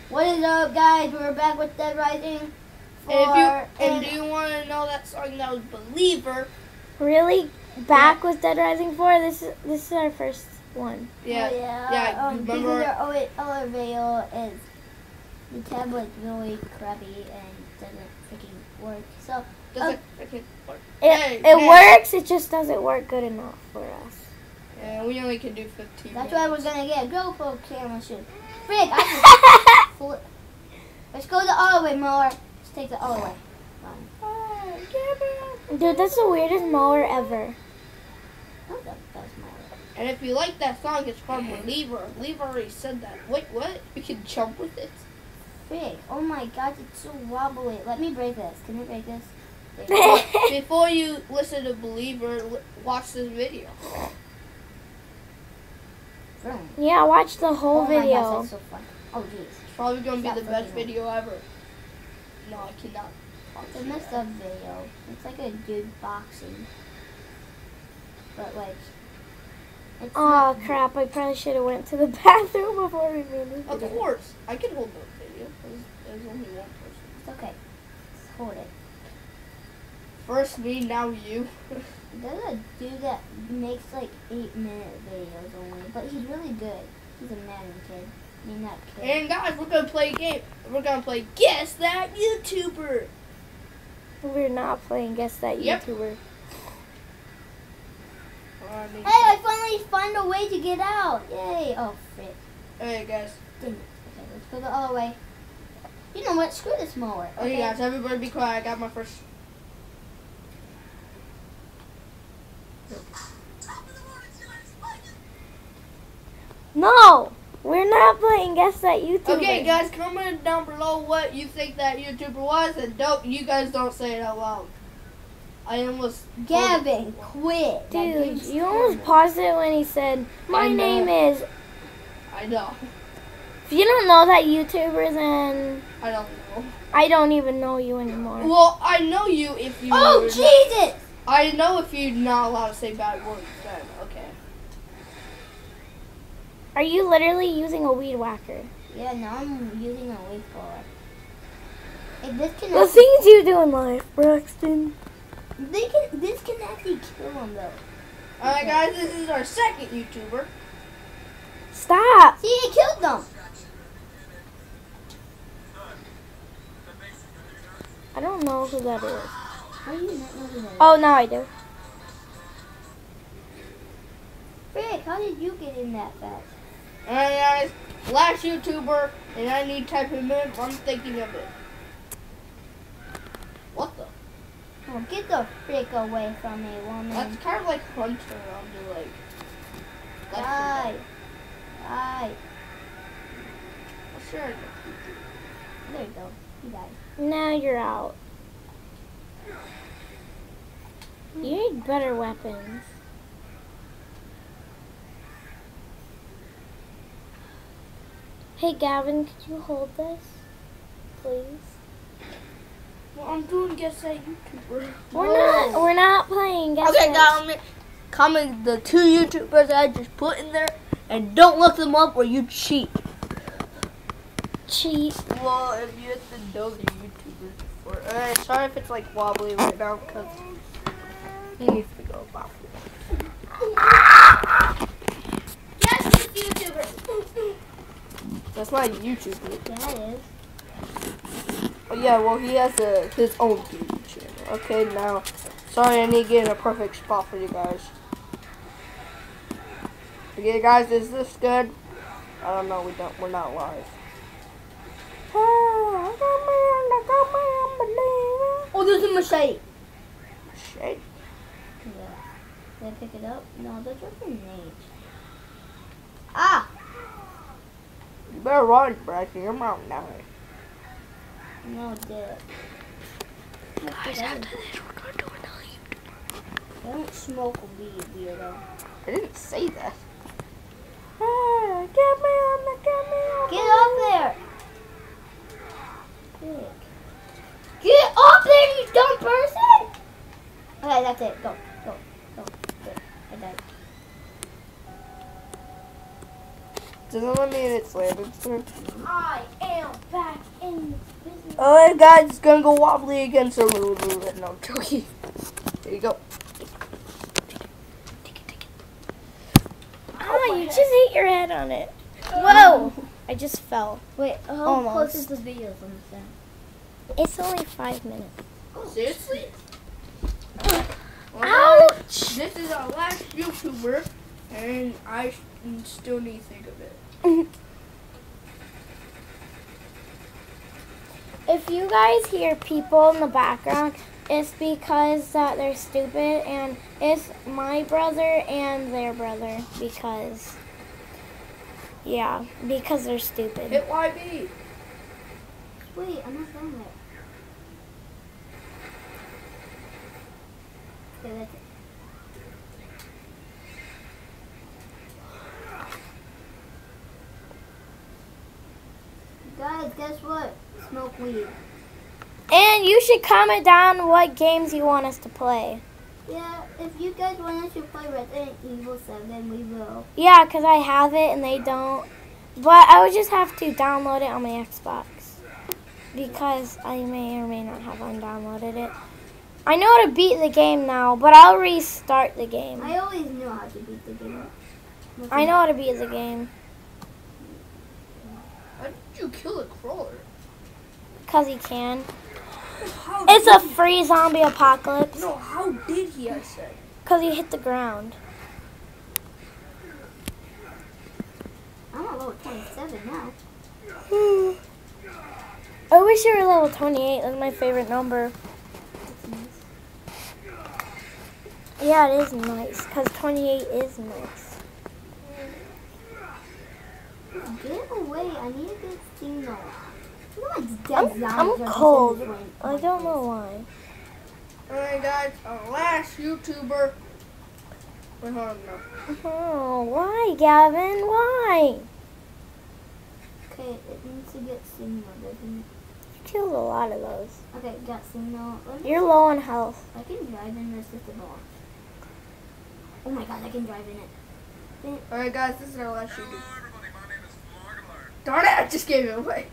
What is up, guys? We're back with Dead Rising 4. And do you want to know that song that was Believer? Really? Back with Dead Rising 4? This is our first one. Yeah. Oh, yeah. Yeah. Because Remember? our video is the tablet's really crappy and doesn't freaking work. So Doesn't freaking work. It works. It just doesn't work good enough for us. Yeah, we only can do 15 that's minutes. why we're gonna get a GoPro camera soon. Frick! I just let's go the other way, mower. Let's take the other way. Dude, that's the weirdest mower ever. Not the best mower. And if you like that song, it's called Believer. Believer already said that. Wait, what? You can jump with it? Frick! Oh my God, it's so wobbly. Let me break this. Can you break this? Before you listen to Believer, watch this video. Yeah, watch the whole video. Oh my gosh, that's so fun. Oh jeez. It's probably going to be Stop the best freaking video ever. No, I cannot. It's a messed up video. It's like a dude boxing. But like, it's Oh not- crap! I probably should have went to the bathroom before we made this Of video. course. I can hold the video. There's only one person. It's okay. Just hold it. First me, now you. There's a dude that makes like 8-minute videos only, but he's really good. He's a Madden kid. I mean, not kid. And guys, we're gonna play a game. We're gonna play Guess That YouTuber. We're not playing Guess That Yep. YouTuber. Hey, I finally found a way to get out! Yay! Oh, frick. Hey guys. Dang it. Okay, let's go the other way. You know what? Screw this mower. Okay guys, everybody be quiet. I got my first. No, we're not playing Guess That YouTuber. Okay guys, comment down below what you think that YouTuber was, and you guys don't say it out loud. I almost. Gavin, quit. That Dude, game's you almost paused it when he said, "My I know. name is." I know. If you don't know that YouTuber, then I don't know. I don't even know you anymore. Well, I know you if you. Oh, Jesus! I know if you're not allowed to say bad words. Then okay. Are you literally using a weed whacker? Yeah, now I'm using a leaf blower. If this can The things you do in life, Braxton. this can actually kill him though. Alright guys, this is our second YouTuber. Stop. See, it killed them. I don't know who that is. How do you not know who that is? Oh, now I do. Frick, how did you get in that fast? Alright guys, last YouTuber, and I need to type him in. I'm thinking of it. What the? Oh, get the frick away from me, woman. That's kind of like Hunter under like. Die. Die. What's your There you go. He died. Now you're out. You need better weapons. Hey Gavin, could you hold this, please? Well, I'm doing Guess That YouTuber. We're not playing. Guess Okay, That. comment the 2 YouTubers I just put in there, and don't look them up or you cheat. Cheat. Well, if you have to know the YouTubers before. Alright, sorry if it's like wobbly right now because he needs to go bathroom. Yes, this YouTuber. That's not a YouTuber. Yeah, it is. Oh yeah, well he has his own YouTube channel. Okay, now, sorry I need to get in a perfect spot for you guys. Okay guys, is this good? I don't know, we're not live. Oh, there's a machete. Shit. Yeah. Did I pick it up? No, those are grenades. Ah! You better run, Braxton, you're mountain now. No, it did. Guys, after this, we're going to do another YouTuber. I don't smoke weed, weirdo. I didn't say that. Get up there! Quick. Get up there, you dumb person! Okay, that's it. Go. Good. I died. doesn't that mean it's Landon's turn? I am back in the business. Alright, guys, it's gonna go wobbly again, so no, I'm joking. There you go. Oh, you just hit your head on it. Whoa! I just fell. Wait, how Almost. close is the video from the sound? It's only 5 minutes. Seriously? Ouch! This is our last YouTuber, and I still need to think of it. If you guys hear people in the background, it's because that they're stupid, and it's my brother and their brother because, yeah, because they're stupid. Hit YB. Wait, I'm not done yet. Okay, that's it. Guys, guess what? Smoke weed. And you should comment down what games you want us to play. Yeah, if you guys want us to play Resident Evil 7, we will. Yeah, because I have it and they don't. But I would just have to download it on my Xbox. Because I may or may not have undownloaded it. I know how to beat the game now, but I'll restart the game. I always knew how to beat the game. I know how to beat the game. How did you kill a crawler? Because he can. How It's did a free zombie apocalypse. No, how did he, I said? Because he hit the ground. I'm at level 27 now. I wish you were level 28. That's my favorite number. That's nice. Yeah, it is nice. Because 28 is nice. Get away, I need a good signal. No one's dead. I'm cold. I don't know why. Alright, guys, our last YouTuber. Wait, hold on, no. Oh, why, Gavin? Why? Okay, it needs to get signal, doesn't it? You killed a lot of those. Okay, got signal. Let me- You're low on health. I can drive in this with the ball. Oh my god, I can drive in it. Alright, guys, this is our last YouTuber. Darn it, I just gave it away.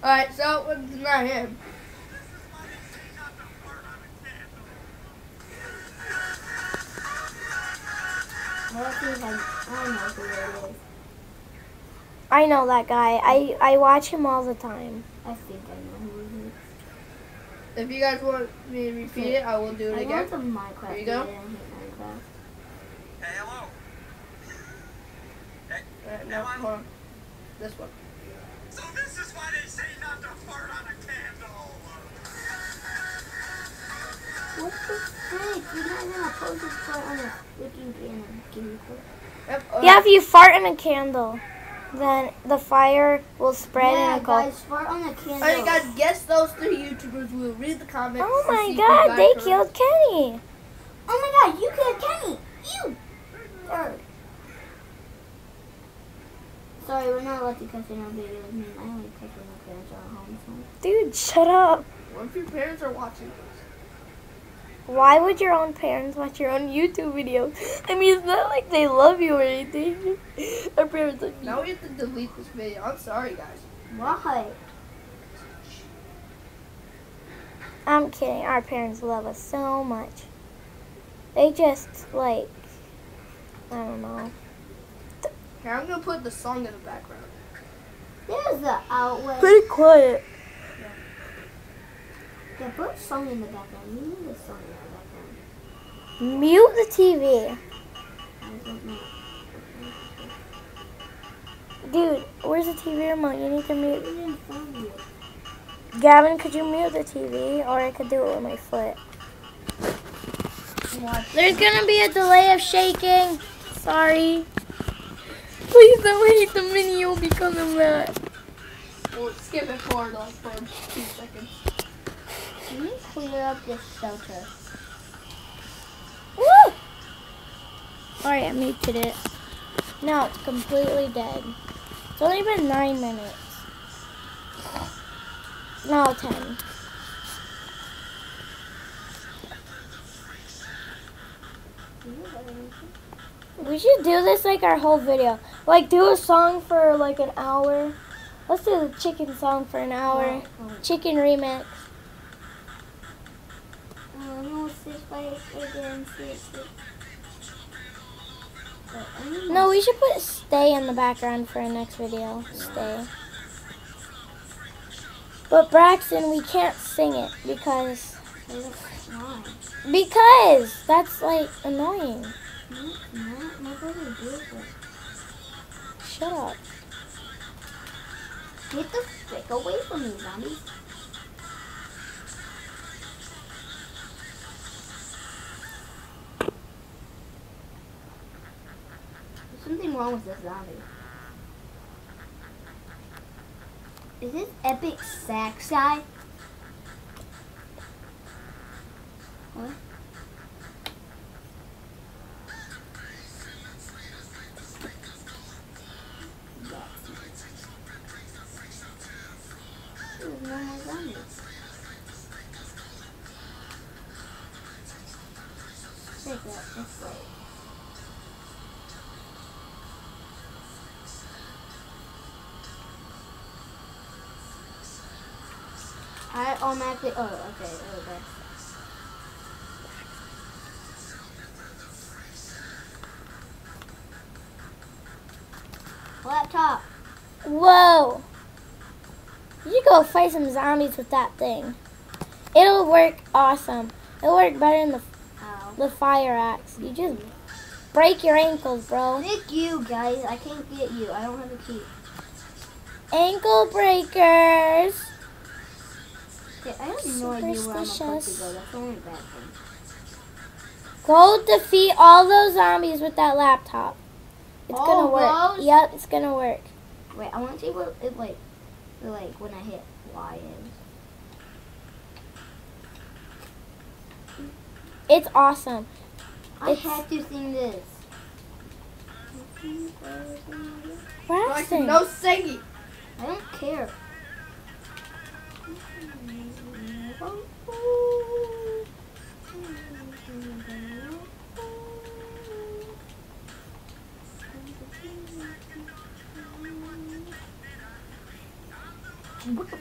Alright, so it's not him. Let's see if I know who it is. I know that guy. I watch him all the time. I think I know who it is. If you guys want me to repeat it, I will do it I again. want some Minecraft. Here you go. I hate Minecraft. Hey, hello. Hey, Alright, now, hold on. This one. so this is why they say not to fart on a candle. What the frick? You're not gonna post this part on a freaking can. Yep, Yeah, if you fart in a candle, then the fire will spread Yeah, and it'll go. guys, fart on a candle. Alright, guys, guess those 3 YouTubers. We'll read the comments. Oh and my see if god, you they guys killed Kenny. Oh my god, you killed Kenny! You! Third. Sorry, we're not allowed to cuss in our videos. I mean, I only cuss when my parents are home. So. Dude, shut up. What if your parents are watching this? Why would your own parents watch your own YouTube videos? I mean, it's not like they love you or anything. Our parents love you. Now we have to delete this video. I'm sorry, guys. Why? I'm kidding. Our parents love us so much. They just, like, I don't know. Here, I'm gonna put the song in the background. There's the outlet. Pretty quiet. Yeah, put a song in the background. You need a song in the background. Mute the TV. I don't know. Dude, where's the TV remote? You need to mute. Put it in front of you. Gavin, could you mute the TV? Or I could do it with my foot. There's gonna be a delay of shaking. Sorry. Please don't hate the video because of that. We'll skip it forward like for 2 seconds. Let me clear up this shelter. Woo! Alright, I muted it. Now it's completely dead. It's only been 9 minutes. No, 10. We should do this like our whole video. Like do a song for like an hour. Let's do the chicken song for an hour. Chicken remix. No, again, No, we should put stay in the background for our next video. Stay. But Braxton, we can't sing it because that's like annoying. Shut up. Get the frick away from me, zombie. There's something wrong with this zombie. Is this epic sax guy? What? There's no more zombies. Take that. That's right. I automatically. Oh, okay. Oh, that's. Laptop. Whoa. You should go fight some zombies with that thing. It'll work awesome. It'll work better than Ow. the fire axe. You just break your ankles, bro. Thank you, guys. I can't get you. I don't have a key. Ankle breakers. Okay, I have no idea where I'm supposed to go. That's the only bad thing. Go defeat all those zombies with that laptop. It's gonna work. Those? Yep, it's gonna work. Wait, I want to see what it like when I hit Y is. It's awesome. I It's- have to sing this. Braxton. No singing. I don't care. What the?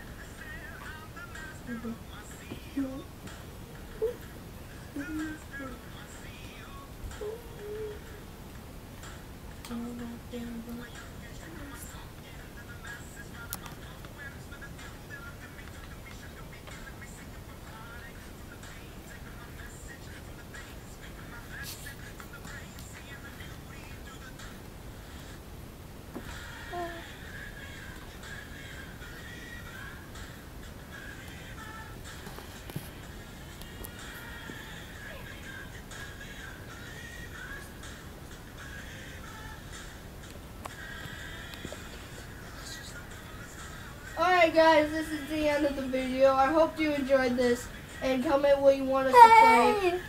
Alright guys, this is the end of the video. I hope you enjoyed this. And comment what you want us to play.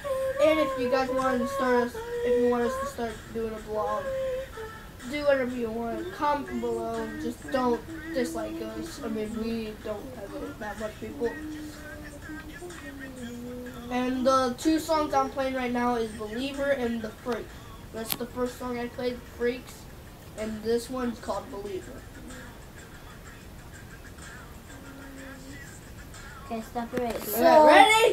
And if you guys want to start us, if you want us to start doing a vlog, do whatever you want. Comment below. Just don't dislike us. I mean, we don't have that much people. And the two songs I'm playing right now is Believer and The Freak. That's the first song I played, Freaks. And this one's called Believer. Okay, stop it right here. Alright, ready?